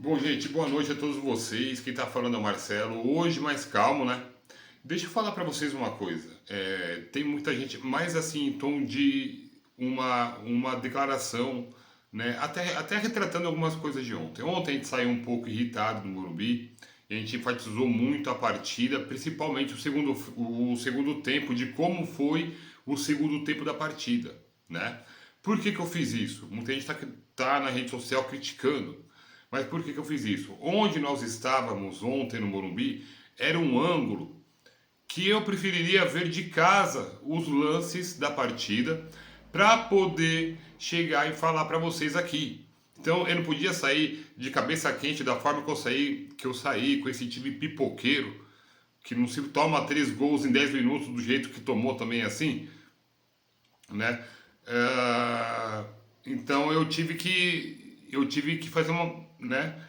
Bom, gente, boa noite a todos vocês. Quem tá falando é o Marcelo. Hoje mais calmo, né? Deixa eu falar pra vocês uma coisa. Tem muita gente mais assim em tom de uma declaração, né? Até retratando algumas coisas de ontem. Ontem a gente saiu um pouco irritado no Morumbi. E a gente enfatizou muito a partida, principalmente o segundo tempo, de como foi o segundo tempo da partida, né? Por que que eu fiz isso? Muita gente tá na rede social criticando. Mas por que que eu fiz isso? Onde nós estávamos ontem no Morumbi era um ângulo que eu preferiria ver de casa os lances da partida para poder chegar e falar para vocês aqui. Então eu não podia sair de cabeça quente da forma que eu saí com esse time pipoqueiro que não se toma 3 gols em 10 minutos do jeito que tomou também assim, né? Ah, então eu tive que fazer uma, né,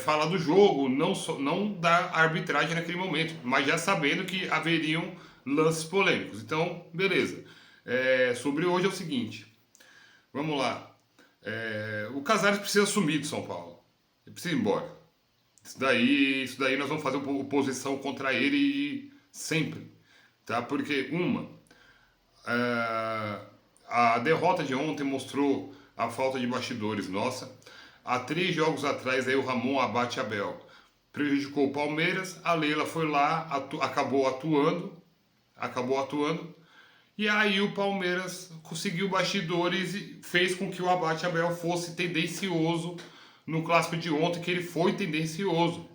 falar do jogo, não da arbitragem naquele momento, mas já sabendo que haveriam lances polêmicos. Então, beleza. Sobre hoje é o seguinte, vamos lá. O Casares precisa sumir de São Paulo. Ele precisa ir embora. Isso daí nós vamos fazer oposição contra ele sempre, tá? Porque é, a derrota de ontem mostrou a falta de bastidores nossa. Há 3 jogos atrás aí o Ramon abate Abel. Prejudicou o Palmeiras, a Leila foi lá, acabou atuando, e aí o Palmeiras conseguiu bastidores e fez com que o abate Abel fosse tendencioso no clássico de ontem, que ele foi tendencioso,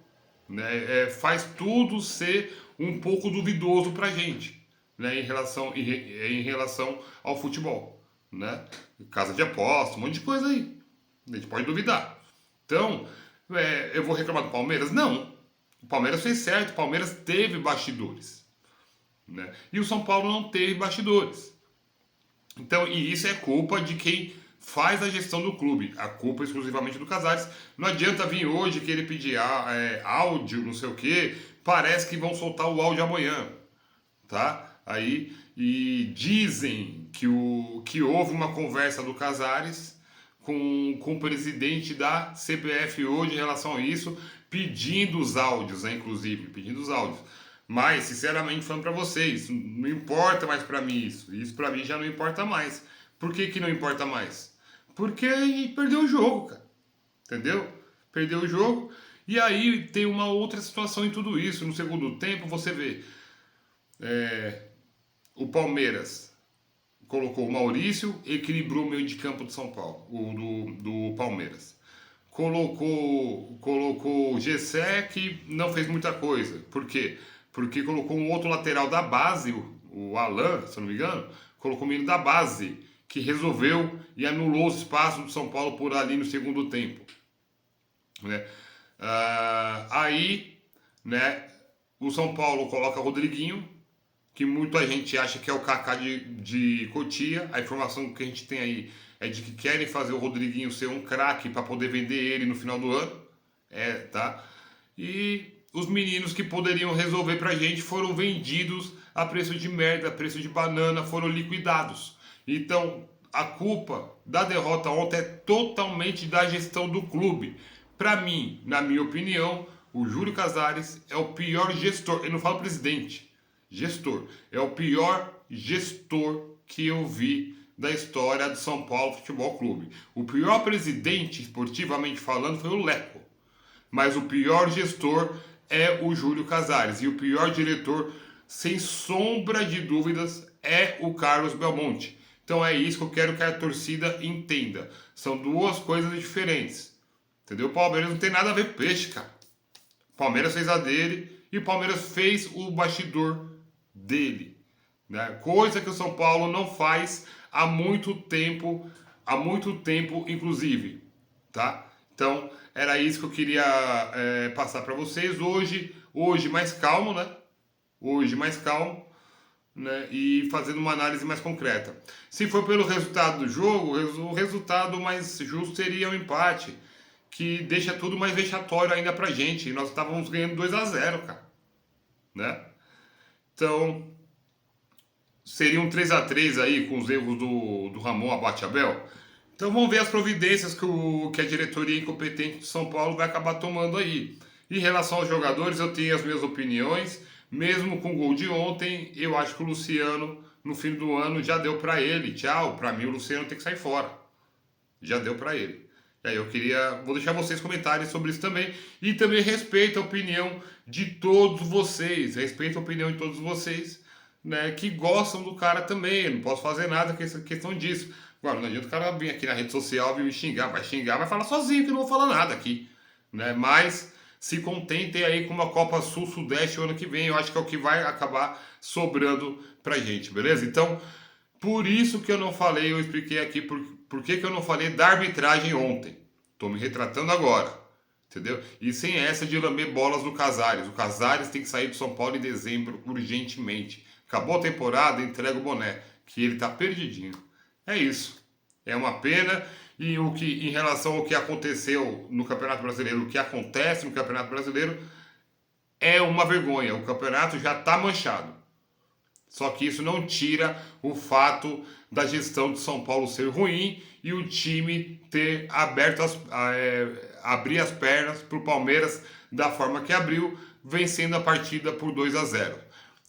né? Faz tudo ser um pouco duvidoso pra gente, né? Em relação ao futebol, né? Casa de aposta, um monte de coisa aí. A gente pode duvidar. Então, eu vou reclamar do Palmeiras? Não. O Palmeiras fez certo, o Palmeiras teve bastidores, né? E o São Paulo não teve bastidores. Então, e isso é culpa de quem faz a gestão do clube. A culpa é exclusivamente do Casares. Não adianta vir hoje que ele pedir áudio, não sei o quê. Parece que vão soltar o áudio amanhã, tá? Aí e dizem que houve uma conversa do Casares com o presidente da CBF hoje em relação a isso, pedindo os áudios, né, inclusive, pedindo os áudios. Mas, sinceramente, falando para vocês, não importa mais para mim isso. Isso para mim já não importa mais. Por que que não importa mais? Porque perdeu o jogo, cara. Entendeu? Perdeu o jogo. E aí tem uma outra situação em tudo isso. No segundo tempo, você vê o Palmeiras colocou o Maurício, equilibrou o meio de campo de São Paulo, do Palmeiras. Colocou o Gessé, que não fez muita coisa. Por quê? Porque colocou um outro lateral da base, o Alan, se eu não me engano, colocou o menino da base, que resolveu e anulou os espaços do São Paulo por ali no segundo tempo, né? Aí, né, o São Paulo coloca Rodriguinho, que muita gente acha que é o Kaká de Cotia. A informação que a gente tem aí é de que querem fazer o Rodriguinho ser um craque para poder vender ele no final do ano. Tá? E os meninos que poderiam resolver pra gente foram vendidos a preço de merda, a preço de banana, foram liquidados. Então, a culpa da derrota ontem é totalmente da gestão do clube. Para mim, na minha opinião, o Júlio Casares é o pior gestor. Eu não falo presidente, gestor. É o pior gestor que eu vi da história do São Paulo Futebol Clube. O pior presidente, esportivamente falando, foi o Leco. Mas o pior gestor é o Júlio Casares. E o pior diretor, sem sombra de dúvidas, é o Carlos Belmonte. Então é isso que eu quero que a torcida entenda. São duas coisas diferentes. Entendeu? O Palmeiras não tem nada a ver com peixe, cara. O Palmeiras fez a dele e o Palmeiras fez o bastidor dele, né? Coisa que o São Paulo não faz há muito tempo, inclusive, tá? Então era isso que eu queria passar para vocês hoje mais calmo, né? Hoje mais calmo, né? E fazendo uma análise mais concreta. Se for pelo resultado do jogo, o resultado mais justo seria um empate, que deixa tudo mais vexatório ainda pra gente. E nós estávamos ganhando 2-0, cara, né? Então, seria um 3-3 aí com os erros do Ramon Abate Abel. Então vamos ver as providências que a diretoria incompetente de São Paulo vai acabar tomando aí. Em relação aos jogadores, eu tenho as minhas opiniões. Mesmo com o gol de ontem, eu acho que o Luciano, no fim do ano, já deu para ele. Tchau, para mim o Luciano tem que sair fora. Já deu para ele. E aí vou deixar vocês comentarem sobre isso também. E também respeito a opinião de todos vocês. Respeito a opinião de todos vocês, né, que gostam do cara também. Eu não posso fazer nada com essa questão disso. Agora, não adianta o cara vir aqui na rede social vir me xingar. Vai xingar, vai falar sozinho, que eu não vou falar nada aqui. Né? Mas se contentem aí com uma Copa Sul-Sudeste o ano que vem. Eu acho que é o que vai acabar sobrando pra gente, beleza? Então, por isso que eu não falei, eu expliquei aqui por que eu não falei da arbitragem ontem. Tô me retratando agora, entendeu? E sem essa de lamber bolas do Casares. O Casares tem que sair do São Paulo em dezembro urgentemente. Acabou a temporada, entrega o boné, que ele tá perdidinho. É isso. É uma pena. E em relação ao que aconteceu no Campeonato Brasileiro, o que acontece no Campeonato Brasileiro é uma vergonha. O campeonato já está manchado. Só que isso não tira o fato da gestão de São Paulo ser ruim e o time ter abrir as pernas para o Palmeiras da forma que abriu, vencendo a partida por 2-0.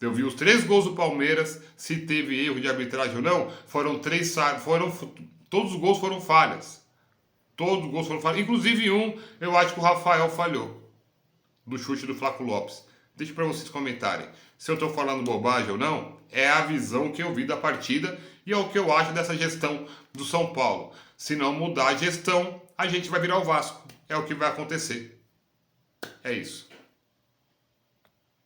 Eu vi os 3 gols do Palmeiras, se teve erro de arbitragem ou não, todos os gols foram falhas. Todos os gols foram falhas. Inclusive eu acho que o Rafael falhou, do chute do Flaco Lopes. Deixa para vocês comentarem. Se eu estou falando bobagem ou não, é a visão que eu vi da partida e é o que eu acho dessa gestão do São Paulo. Se não mudar a gestão, a gente vai virar o Vasco. É o que vai acontecer. É isso.